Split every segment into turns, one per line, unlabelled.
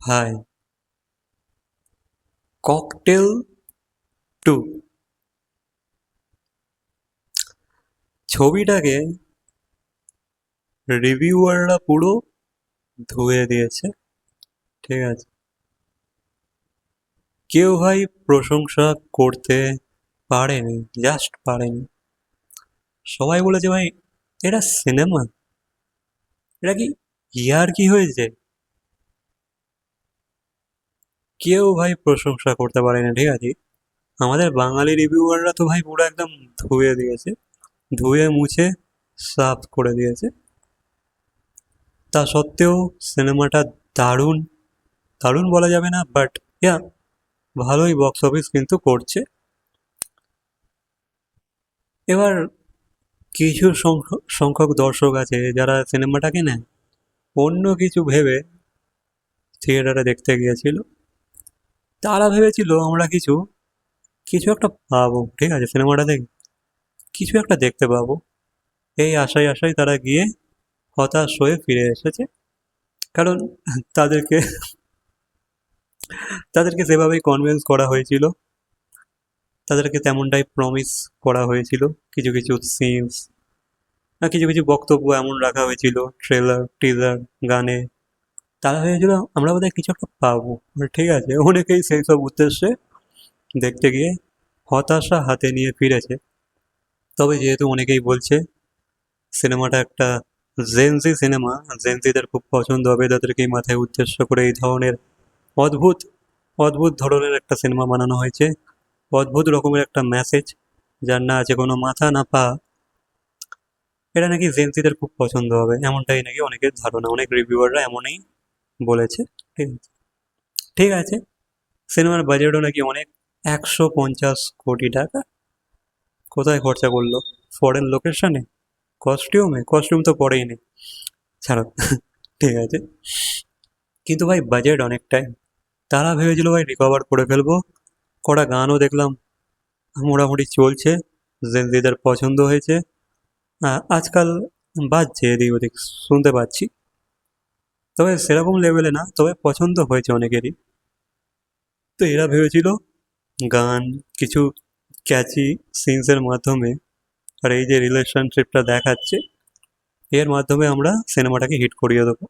ভাই, ককটেল 2 ছবিটাকে রিভিউয়াররা পুরো ধুয়ে দিয়েছে। ঠিক আছে, কেউ ভাই প্রশংসা করতে পারেনি, জাস্ট পারেনি। সবাই বলেছে ভাই এটা সিনেমা, এটা কি ইয়ার কি হয়েছে। কেউ ভাই প্রশংসা করতে পারেনি। ঠিক আছে, আমাদের বাঙালি রিভিউয়াররা তো ভাই পুরো একদম ধুয়ে দিয়েছে, ধুয়ে মুছে সাফ করে দিয়েছে। তা সত্ত্বেও সিনেমাটা দারুণ, দারুণ বলা যাবে না, বাট ইয়া, ভালোই বক্স অফিস কিন্তু করছে। এবার কিছু সংখ্যক দর্শক আছে যারা সিনেমাটাকে নেয় অন্য কিছু ভেবে থিয়েটারে দেখতে গিয়েছিল। তারা ভেবেছিল আমরা কিছু কিছু একটা পাবো, ঠিক আছে, সিনেমাটা দেখে কিছু একটা দেখতে পাবো। এই আশায় আশায় তারা গিয়ে হতাশ হয়ে ফিরে এসেছে। কারণ তাদেরকে তাদেরকে সেভাবেই কনভিন্স করা হয়েছিল, তাদেরকে তেমনটাই প্রমিস করা হয়েছিল। কিছু কিছু সিনস, কিছু কিছু বক্তব্য এমন রাখা হয়েছিল ট্রেলার টিজার গানে। তারা ভেবেছিল আমরা বোধহয় কিছু একটা পাবো। ঠিক আছে, অনেকেই সেই সব উদ্দেশ্যে দেখতে গিয়ে হতাশা হাতে নিয়ে ফিরেছে। তবে যেহেতু অনেকেই বলছে সিনেমাটা একটা জেনজি সিনেমা, জেনজিদের খুব পছন্দ হবে, তাদেরকেই মাথায় উদ্দেশ্য করে এই ধরনের অদ্ভুত অদ্ভুত ধরনের একটা সিনেমা বানানো হয়েছে। অদ্ভুত রকমের একটা মেসেজ, যার না আছে কোনো মাথা না পা। এটা নাকি জেনজিদের খুব পছন্দ হবে, এমনটাই নাকি অনেকের ধারণা, অনেক রিভিউয়াররা এমনই বলেছে। ঠিক আছে, ঠিক আছে, সিনেমার বাজেটও নাকি অনেক, 150 কোটি টাকা। কোথায় খরচা করলো? ফরেন লোকেশনে, কস্টিউমে? কস্টিউম তো পরেই নেই, ছাড়ো। ঠিক আছে, কিন্তু ভাই বাজেট অনেকটাই। তারা ভেবেছিল ভাই রিকভার করে ফেলবো। কটা গানও দেখলাম মোটামুটি চলছে, জেনজিদের পছন্দ হয়েছে। আজকাল বাজছে এদিক ওদিক, শুনতে পাচ্ছি। তবে সেরকম লেভেলে না, তবে পছন্দ হয়েছে অনেকেরই। তো এরা ভেবেছিল গান, কিছু ক্যাচি সিনসের মাধ্যমে, আর এই যে রিলেশনশিপটা দেখাচ্ছে, এর মাধ্যমে আমরা সিনেমাটাকে হিট করিয়ে দেবো,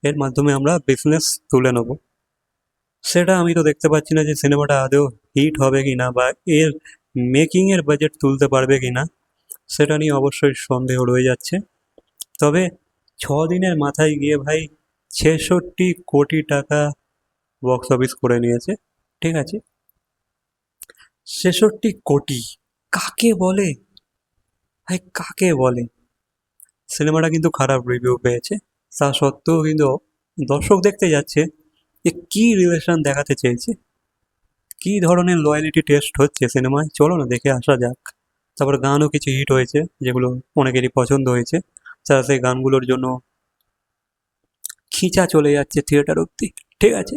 এর মাধ্যমে আমরা বিজনেস তুলে নেবো। সেটা আমি তো দেখতে পাচ্ছি না যে সিনেমাটা আদৌ হিট হবে কি না, বা এর মেকিংয়ের বাজেট তুলতে পারবে কি না, সেটা নিয়ে অবশ্যই সন্দেহ রয়ে যাচ্ছে। তবে 6 দিনের মাথায় গিয়ে ভাই 66 কোটি টাকা বক্স অফিস করে নিয়েছে। ঠিক আছে, 66 কোটি কাকে বলে? ভাই কাকে বলে? সিনেমাটা কিন্তু খারাপ রিভিউ পেয়েছে, তা সত্ত্বেও কিন্তু দর্শক দেখতে যাচ্ছে। যে কি রিলেশন দেখাতে চেয়েছে, কি ধরনের লয়ালিটি টেস্ট হচ্ছে সিনেমায়, চলো না দেখে আসা যাক। তারপর গানও কিছু হিট হয়েছে, যেগুলো অনেকেরই পছন্দ হয়েছে। তারা সেই গানগুলোর জন্য খিঁচা চলে যাচ্ছে থিয়েটার অব্দি। ঠিক আছে,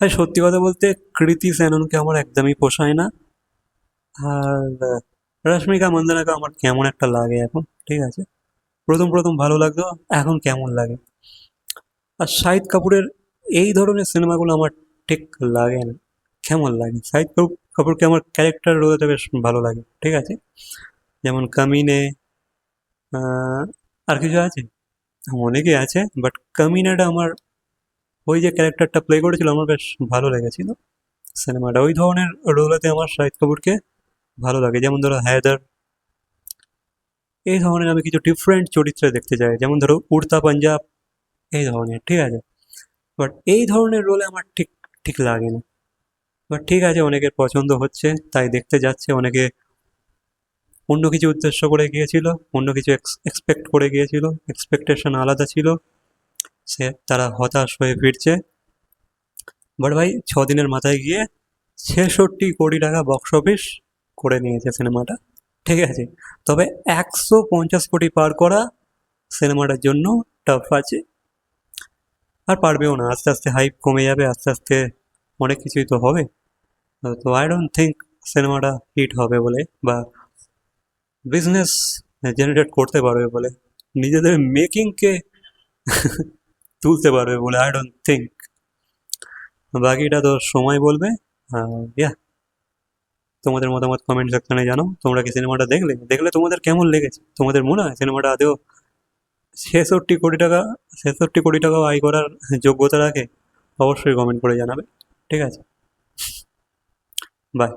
ভাই সত্যি কথা বলতে কৃতি সেননকে আমার একদমই পোষায় না। আর রশ্মিকা মন্দানাকে আমার কেমন একটা লাগে এখন। ঠিক আছে, প্রথম প্রথম ভালো লাগতো, এখন কেমন লাগে। আর শাহিদ কাপুরের এই ধরনের সিনেমাগুলো আমার ঠিক লাগে না। কেমন লাগে শাহিদ কাপুরকে, আমার ক্যারেক্টার রোলতে বেশ ভালো লাগে। ঠিক আছে, যেমন কামিনে, আহ, আর কিছু আছে, অনেকে আছে, বাট কামিনাটা আমার, ওই যে ক্যারেক্টারটা প্লে করেছিল আমার বেশ ভালো লেগেছিল। সিনেমাটা ওই ধরনের রোলেতে আমার শাহিদ কাপুরকে ভালো লাগে। যেমন ধরো হায়দার, এই ধরনের আমি কিছু ডিফারেন্ট চরিত্রে দেখতে চাই, যেমন ধরো উড়তা পাঞ্জাব, এই ধরনের। ঠিক আছে, বাট এই ধরনের রোলে আমার ঠিক ঠিক লাগে না। বাট ঠিক আছে, অনেকের পছন্দ হচ্ছে তাই দেখতে যাচ্ছে। অনেকে অন্য কিছু উদ্দেশ্য করে গিয়েছিল, অন্য কিছু এক্সপেক্ট করে গিয়েছিল, এক্সপেকটেশন আলাদা ছিল, সে তারা হতাশ হয়ে ফিরছে। বাট ভাই 6 দিনের মাথায় গিয়ে 66 কোটি টাকা বক্স অফিস করে নিয়েছে সিনেমাটা। ঠিক আছে, তবে 150 কোটি পার করা সিনেমাটার জন্য টাফ আছে। আর পারবেও না, আস্তে আস্তে হাইপ কমে যাবে, আস্তে আস্তে অনেক কিছুই তো হবে। তো আই ডোন্ট থিঙ্ক সিনেমাটা হিট হবে বলে, বা বিজনেস জেনারেট করতে পারবে বলে। নিজেদের মেকিংকে তুলতে পারবে বলে আই ডোন্ট থিঙ্ক। বাকিটা তো সময় বলবে। ইয়া, তোমাদের মতামত কমেন্ট সেকশনে জানাও। তোমরা কি সিনেমাটা দেখলে? দেখলে তোমাদের কেমন লেগেছে? তোমাদের মনে হয় সিনেমাটা আদৌ 66 কোটি টাকা, 66 কোটি টাকাও আয় করার যোগ্যতা রাখে? অবশ্যই কমেন্ট করে জানাবে। ঠিক আছে, বাই।